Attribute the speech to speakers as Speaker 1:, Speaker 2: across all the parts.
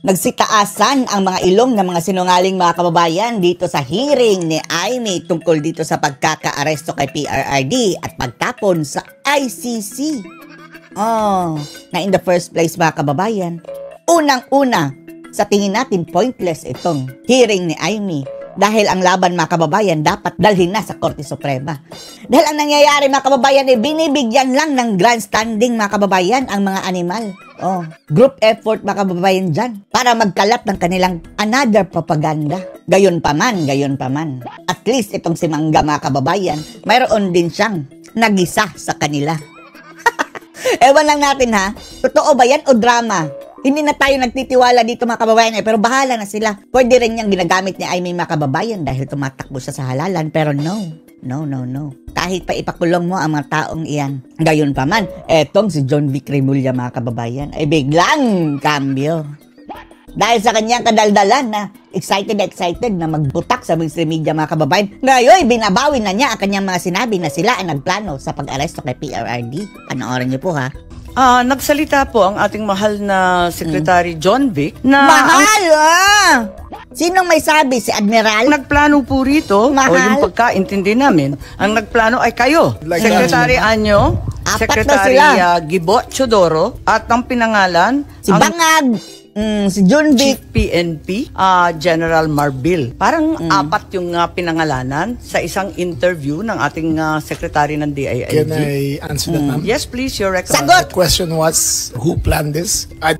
Speaker 1: Nagsitaasan ang mga ilong ng mga sinungaling mga kababayan dito sa hearing ni Imee tungkol dito sa pagkaka-aresto kay PRRD at pagtapon sa ICC. Na in the first place mga kababayan, unang-una, sa tingin natin pointless itong hearing ni Imee dahil ang laban mga kababayan dapat dalhin na sa Korte Suprema. Dahil ang nangyayari mga kababayan binibigyan lang ng grandstanding mga kababayan ang mga animal. Group effort mga kababayan dyan para magkalat ng kanilang another propaganda. Gayon pa man. At least itong si Mangga mga kababayan, mayroon din siyang nagisa sa kanila. Ewan lang natin ha, totoo ba yan o drama? Hindi na tayo nagtitiwala dito mga kababayan pero bahala na sila. Pwede rin niyang ginagamit ni Imee mga kababayan dahil tumatakbo siya sa halalan pero no. Kahit pa ipakulong mo ang mga taong iyan. Gayon pa man, etong si John Vic Remulla mga kababayan ay biglang kambyo. Dahil sa kanyang kadaldalan na excited na magbutak sa mainstream media mga kababayan, ngayon binabawi na niya ang kanyang mga sinabi na sila ay nagplano sa pag-aresto kay PRRD. Panoorin niyo po ha.
Speaker 2: Nagsalita po ang ating mahal na Secretary John Vic na...
Speaker 1: Mahal Sinong may sabi? Si Admiral?
Speaker 2: Nagplano po rito,
Speaker 1: mahal?
Speaker 2: o yung pagkaintindi namin, ang nagplano ay kayo. Secretary Anyo, Secretary Gibo Chodoro, at ang pinangalan...
Speaker 1: Si Bangag! Si John Vic,
Speaker 2: Chief PNP, General Marbil. Parang apat yung pinangalanan sa isang interview ng ating Secretary ng DILG.
Speaker 3: Can I answer that, ma'am?
Speaker 2: Yes, please, your record.
Speaker 1: Sagot!
Speaker 3: The question was, who planned this? I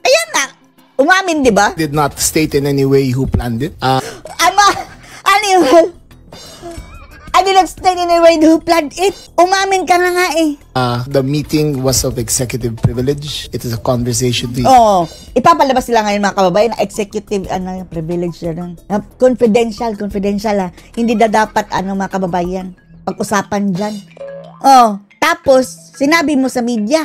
Speaker 1: ayan na. Umamin, di ba?
Speaker 3: did not state in any way who planned it.
Speaker 1: I did not state in any way who planned it. Umamin ka na nga eh.
Speaker 3: The meeting was of executive privilege. It is a conversation.
Speaker 1: Ipapalabas sila ngayon mga kababayan na executive privilege yan. Confidential Hindi dapat mga kababayan pag-usapan dyan. Tapos sinabi mo sa media.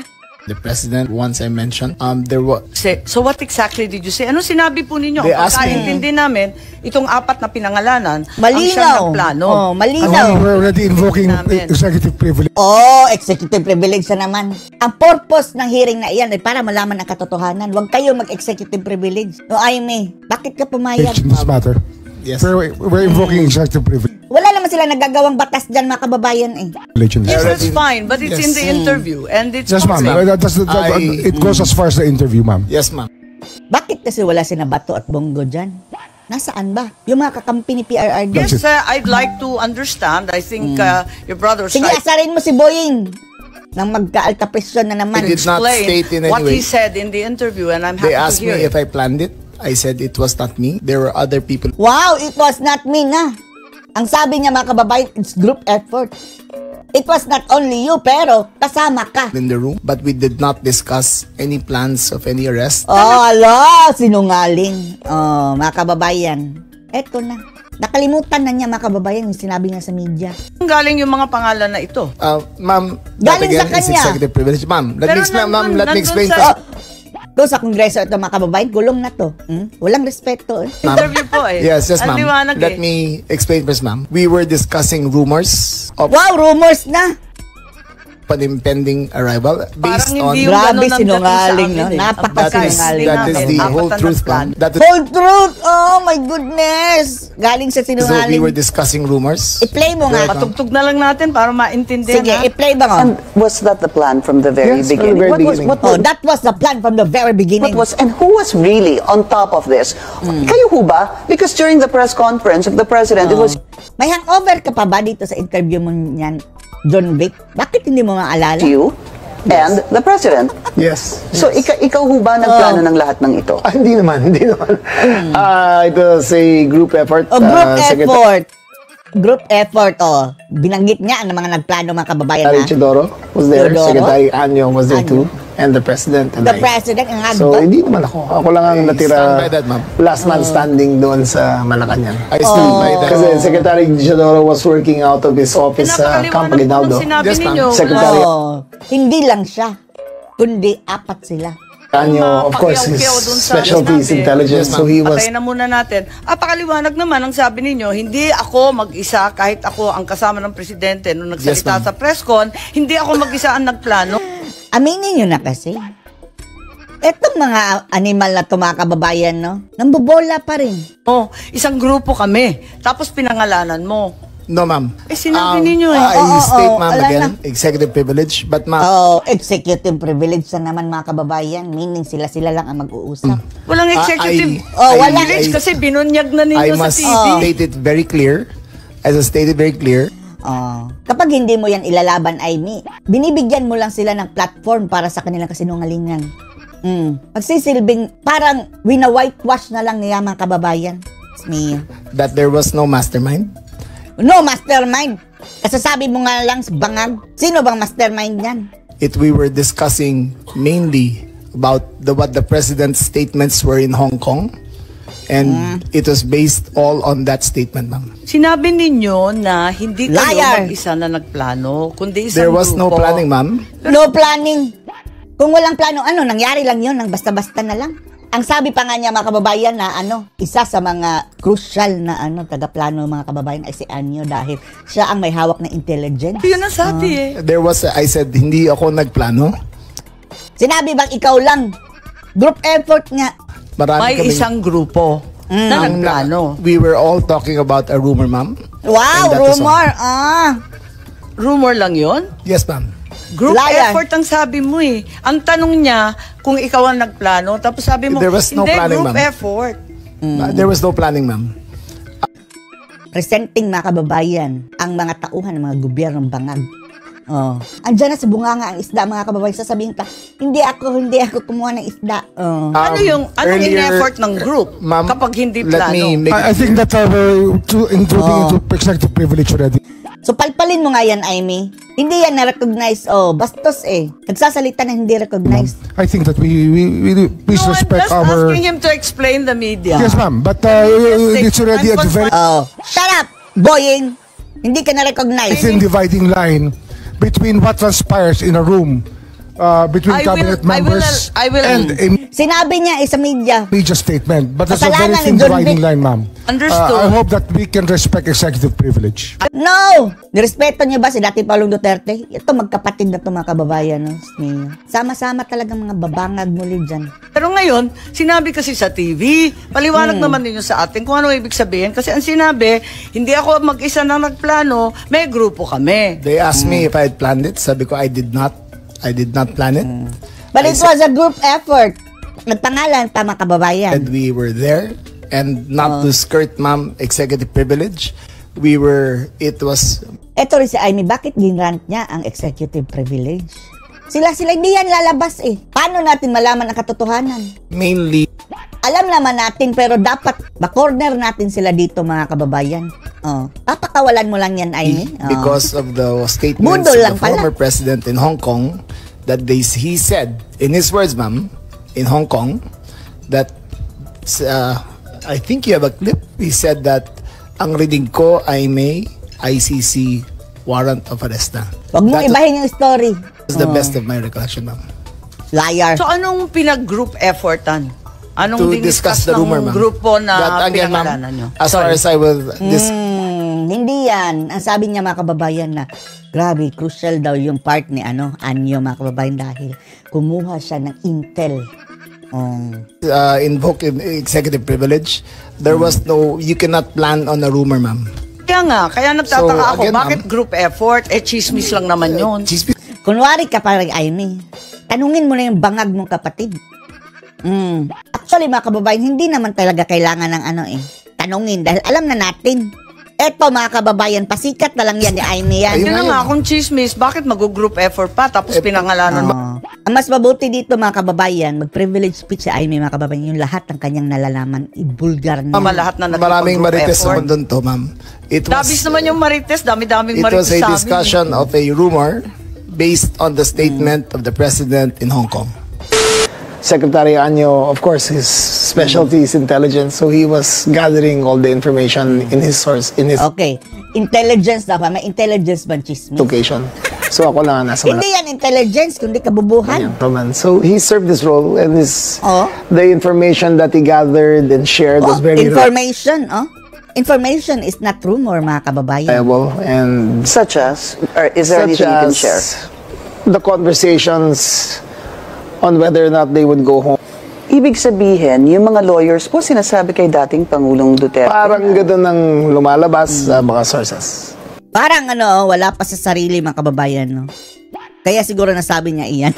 Speaker 3: The president, once I mentioned, there was...
Speaker 2: So what exactly did you say? Ano sinabi po ninyo?
Speaker 3: They asked me.
Speaker 2: Pagkaintindi namin, itong apat na pinangalanan,
Speaker 1: malinaw.
Speaker 2: ang siyang nagplano.
Speaker 1: Malinaw.
Speaker 4: We're already invoking executive privilege.
Speaker 1: Executive privilege na naman. Ang purpose ng hearing na iyan ay para malaman ang katotohanan. Huwag kayo mag-executive privilege. Imee, bakit ka pumayag?
Speaker 4: In this matter.
Speaker 3: Yes.
Speaker 4: We're invoking executive privilege.
Speaker 1: Wala naman sila nagagawang batas dyan mga kababayan eh.
Speaker 2: Yes, that's fine, but it's in the interview and it's
Speaker 4: Yes, ma'am. It goes as far as the interview, ma'am.
Speaker 3: Yes, ma'am.
Speaker 1: Bakit kasi wala sina Bato at Bongo dyan? Nasaan ba? Yung mga kakampi ni PRRD.
Speaker 2: Yes, I'd like to understand. I think your brother's
Speaker 1: Sige, asarin mo si Boying nang magka-alta presyon na naman.
Speaker 3: He did not state in any
Speaker 2: what he
Speaker 3: way.
Speaker 2: said in the interview and I'm happy
Speaker 3: They asked
Speaker 2: to hear
Speaker 3: me if I planned it. I said it was not me. There were other people.
Speaker 1: Wow, it was not me na. Ang sabi niya mga kababayan, it's group effort. It was not only you, pero kasama ka.
Speaker 3: In the room, but we did not discuss any plans of any arrest.
Speaker 1: Sinungaling. Mga kababayan, eto na. Nakalimutan na niya mga kababayan yung sinabi niya sa media.
Speaker 2: Galing yung mga pangalan na ito.
Speaker 3: Ma'am, that
Speaker 1: Galing
Speaker 3: again
Speaker 1: sa
Speaker 3: is
Speaker 1: kanya.
Speaker 3: executive privilege. Ma'am, let me explain.
Speaker 1: Doon sa kongreso ito mga kababayan, gulong na to. Walang respeto.
Speaker 2: Interview po eh.
Speaker 3: Yes, ma'am. Let me explain first, ma'am. We were discussing rumors of
Speaker 1: rumors na.
Speaker 3: an impending arrival based on...
Speaker 1: Grabe sinungaling, no? Napakasinungaling.
Speaker 3: That is the whole truth, ma'am.
Speaker 1: Whole truth! Oh my goodness! Galing sa sinungaling.
Speaker 3: So we were discussing rumors.
Speaker 1: I-play mo nga.
Speaker 2: Patugtog na lang natin para maintindihan.
Speaker 1: Sige, i-play ba nga?
Speaker 5: Was that the plan from the very beginning?
Speaker 1: That was the plan from the very beginning.
Speaker 5: And who was really on top of this? Kayo ho ba? Because during the press conference of the president, it was...
Speaker 1: May hangover ka pa ba dito sa interview mo niyan, John Vic? Bakit hindi mo maalala?
Speaker 5: You and the president.
Speaker 3: Yes.
Speaker 5: So ikaw ho ba nagplano ng lahat ng ito?
Speaker 3: Hindi naman. It was a group effort.
Speaker 1: Group effort, binanggit niya ang mga nagplano mga kababayan na.
Speaker 3: Secretary Chodoro was there, Secretary Anyo was there too, and the President and I.
Speaker 1: President ang
Speaker 3: So, hindi naman ako. Ako lang ang natira last man standing doon sa Malacanang. I stand by that. Kasi Secretary Chodoro was working out of his office sa Camp Aguinaldo.
Speaker 2: Yes, ma'am.
Speaker 3: Secretary
Speaker 1: hindi lang siya, kundi apat sila.
Speaker 3: Anyo, of course, his specialty is intelligence. So he was...
Speaker 2: Patayin na muna natin. Pakaliwanag naman ang sabi ninyo, hindi ako mag-isa, kahit ako ang kasama ng presidente nung nagsalita sa press con, hindi ako mag-isa ang nagplano.
Speaker 1: Aminin nyo na kasi. Etong mga animal na to mga kababayan, no? Nambobola pa rin.
Speaker 2: Oh, isang grupo kami. Tapos pinangalanan mo.
Speaker 3: No, ma'am.
Speaker 2: Sinabi ninyo eh.
Speaker 3: I state, ma'am,
Speaker 1: wala
Speaker 3: again, executive privilege, but ma'am,
Speaker 1: Executive privilege na naman mga kababayan. Meaning sila lang ang mag-uusap.
Speaker 2: Walang executive
Speaker 1: walang
Speaker 2: privilege kasi binunyag na
Speaker 3: I
Speaker 2: ninyo sa
Speaker 3: must
Speaker 2: TV.
Speaker 3: state it very clear, as I stated very clear,
Speaker 1: Kapag hindi mo yan ilalaban, Amy, binibigyan mo lang sila ng platform para sa kanilang kasinungalingan. Pagsisilbing, parang wina-whitewash na lang niya mga kababayan. Mia.
Speaker 3: that there was no mastermind.
Speaker 1: No mastermind. Kasasabi mo nga lang bangag. Sino bang mastermind yan?
Speaker 3: We were discussing mainly about what the president's statements were in Hong Kong, and it was based all on that statement, ma'am.
Speaker 2: Sinabi ninyo na hindi kayo
Speaker 1: Liar.
Speaker 2: mag-isa na nagplano, kundi isang
Speaker 3: There was no
Speaker 2: grupo.
Speaker 3: planning, ma'am.
Speaker 1: No planning. Kung walang plano, nangyari lang yun, nang basta-basta na lang. Ang sabi pa nga niya mga kababayan na isa sa mga crucial na taga-plano mga kababayan ay si Anyo dahil siya ang may hawak na intelligence.
Speaker 2: Yun ang sabi eh.
Speaker 3: There was, I said, hindi ako nagplano.
Speaker 1: Sinabi bang ikaw lang? Group effort nga.
Speaker 3: Marami
Speaker 2: May
Speaker 3: kaming-
Speaker 2: isang grupo na nagplano.
Speaker 3: We were all talking about a rumor, ma'am.
Speaker 1: Wow,
Speaker 3: And that is
Speaker 1: rumor.
Speaker 2: Rumor lang yon.
Speaker 3: Yes, ma'am.
Speaker 2: Group
Speaker 1: Liar.
Speaker 2: effort ang sabi mo eh. Ang tanong niya kung ikaw ang nagplano, tapos sabi mo,
Speaker 3: There was no
Speaker 2: hindi,
Speaker 3: planning,
Speaker 2: group
Speaker 3: ma'am.
Speaker 2: effort.
Speaker 3: There was no planning, ma'am.
Speaker 1: Presenting mga kababayan ang mga tauhan ng mga gobyernong bangag. Andyan na sa bunganga ang isda mga kababayan. Sasabihin pa, hindi ako kumuha ng isda.
Speaker 2: Anong in-effort ng group
Speaker 3: Ma'am,
Speaker 2: kapag hindi
Speaker 3: let me
Speaker 2: plano?
Speaker 3: make
Speaker 4: I think that we're intruding into executive privilege already.
Speaker 1: So palpalin mo nga yan, Amy. Hindi yan na-recognize. Bastos eh. Nagsasalita na hindi recognize.
Speaker 4: I think that we please
Speaker 2: No, I'm
Speaker 4: respect
Speaker 2: just
Speaker 4: our...
Speaker 2: asking him to explain the media.
Speaker 4: Yes, ma'am. But
Speaker 2: Yes,
Speaker 4: it's already
Speaker 2: I'm
Speaker 4: at the very
Speaker 1: Shut up, boying. Hindi ka na-recognize.
Speaker 4: thin dividing line between what transpires in a room between cabinet members
Speaker 2: I will-
Speaker 4: and a
Speaker 1: Sinabi niya sa media.
Speaker 4: media statement. But there's a very
Speaker 1: Kasalanan ni
Speaker 4: thin
Speaker 1: John
Speaker 4: dividing
Speaker 1: Vic.
Speaker 4: line, ma'am.
Speaker 2: Understood.
Speaker 4: I hope that we can respect executive privilege.
Speaker 1: No! Nirespeto niyo ba si dati Paulong Duterte? Ito magkapatid na ito mga kababayan. Sama-sama talagang mga babangag muli dyan.
Speaker 2: Pero ngayon, sinabi kasi sa TV, paliwanag naman ninyo sa atin kung ano ibig sabihin. Kasi ang sinabi, hindi ako mag-isa na nagplano, may grupo kami.
Speaker 3: They asked me if I had planned it. Sabi ko, I did not plan it.
Speaker 1: But it was a group effort. Nagpangalan pa mga kababayan.
Speaker 3: And we were there. And not to skirt, ma'am, executive privilege. It was,
Speaker 1: Ito rin si Amy, bakit ginrant niya ang executive privilege? Sila hindi yan lalabas eh. Paano natin malaman ang katotohanan?
Speaker 3: mainly,
Speaker 1: Alam naman natin pero dapat ba-corner natin sila dito mga kababayan. Papakawalan mo lang yan, Amy.
Speaker 3: because of the statements
Speaker 1: Budol
Speaker 3: of
Speaker 1: lang
Speaker 3: the
Speaker 1: pala.
Speaker 3: former president in Hong Kong, that he said, in his words, ma'am, in Hong Kong, that, I think you have a clip, he said that, ang reading ko ay may ICC warrant of arrest na.
Speaker 1: Huwag mong
Speaker 3: That
Speaker 1: ibahin yung story.
Speaker 3: was the best of my recollection, ma'am.
Speaker 1: Liar.
Speaker 2: So anong pinag-group effortan? Anong
Speaker 3: To
Speaker 2: diniscuss
Speaker 3: discuss the rumor,
Speaker 2: ng
Speaker 3: ma'am.
Speaker 2: grupo na
Speaker 3: But again, ma'am,
Speaker 2: pinangalanan nyo?
Speaker 3: as far as I will,
Speaker 1: Hindi yan. Ang sabi niya mga kababayan na grabe, crucial daw yung part ni Anyo mga kababayan dahil kumuha siya ng intel.
Speaker 3: invoke executive privilege, there was no, you cannot plan on a rumor, ma'am.
Speaker 2: Kaya nagtataka
Speaker 3: So,
Speaker 2: ako,
Speaker 3: again,
Speaker 2: bakit
Speaker 3: ma'am,
Speaker 2: group effort? Chismis lang naman yun.
Speaker 1: Kunwari ka parang Amy, tanungin mo na yung bangag mong kapatid. Actually mga kababayan, hindi naman talaga kailangan ng tanungin dahil alam na natin. Eto mga kababayan, pasikat na lang yan ni Amy yan.
Speaker 2: Yun na nga, kung chismis, bakit mag-group effort pa tapos pinangalanan mo?
Speaker 1: Ang mas mabuti dito mga kababayan, mag-privilege speech si Amy mga kababayan, yung lahat ng kanyang nalalaman, ibulgar niya.
Speaker 2: Lahat na
Speaker 3: Maraming
Speaker 2: nag-group
Speaker 3: marites
Speaker 2: effort.
Speaker 3: naman doon to, ma'am.
Speaker 2: Dabis naman yung marites, dami-daming
Speaker 3: It
Speaker 2: marites
Speaker 3: was a
Speaker 2: sa amin.
Speaker 3: discussion of a rumor based on the statement of the president in Hong Kong.
Speaker 5: Secretary Anyo, of course, his specialty is intelligence, so he was gathering all the information in his
Speaker 1: Okay, intelligence dapat. May intelligence ba chismis?
Speaker 5: location. So ako lang ang nasa
Speaker 1: Hindi yan intelligence, kundi kabubuhan.
Speaker 5: Malacanang. So he served this role, and
Speaker 1: Oh.
Speaker 5: the information that he gathered and shared was very
Speaker 1: Information, Information is not rumor, mga kababayan.
Speaker 5: reliable, and
Speaker 6: Such as, or is there anything you can share?
Speaker 5: the conversations on whether or not they would go home.
Speaker 6: Ibig sabihin, yung mga lawyers po sinasabi kay dating Pangulong Duterte.
Speaker 5: Parang gano'n ang lumalabas sa mga sources.
Speaker 1: Parang wala pa sa sarili mga kababayan, no? Kaya siguro nasabi niya iyan.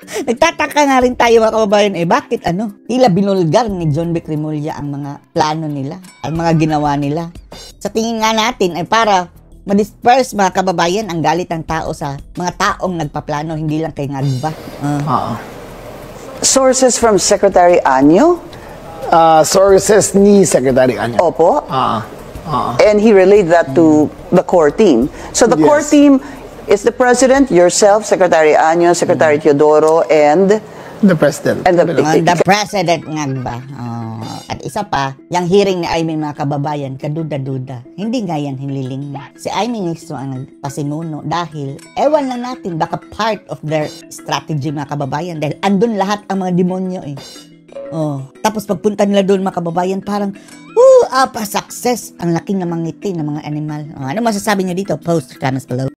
Speaker 1: Nagtataka nga rin tayo mga kababayan, bakit tila binulgar ni John Vic Remulla ang mga plano nila, ang mga ginawa nila. Sa tingin nga natin ay para ma-disperse mga kababayan ang galit ng tao sa mga taong nagpaplano, hindi lang kay Ngagba.
Speaker 6: Sources from Secretary Anyo?
Speaker 5: Sources ni Secretary Anyo.
Speaker 6: Opo. And he relayed that to the core team. So the core team is the President, yourself, Secretary Anyo, Secretary Teodoro, and
Speaker 5: The President.
Speaker 1: The President Ngagba. At isa pa, yung hearing ni Aimee mga kababayan, kaduda-duda. Hindi nga yan hiniling mo. Si Aimee mismo ang nagpasinuno dahil ewan lang natin, baka part of their strategy mga kababayan dahil andun lahat ang mga demonyo Tapos pagpunta nila doon mga kababayan, parang success. Ang laki ng mga ngiti ng mga animal. Ano masasabi niyo dito? Post comments below.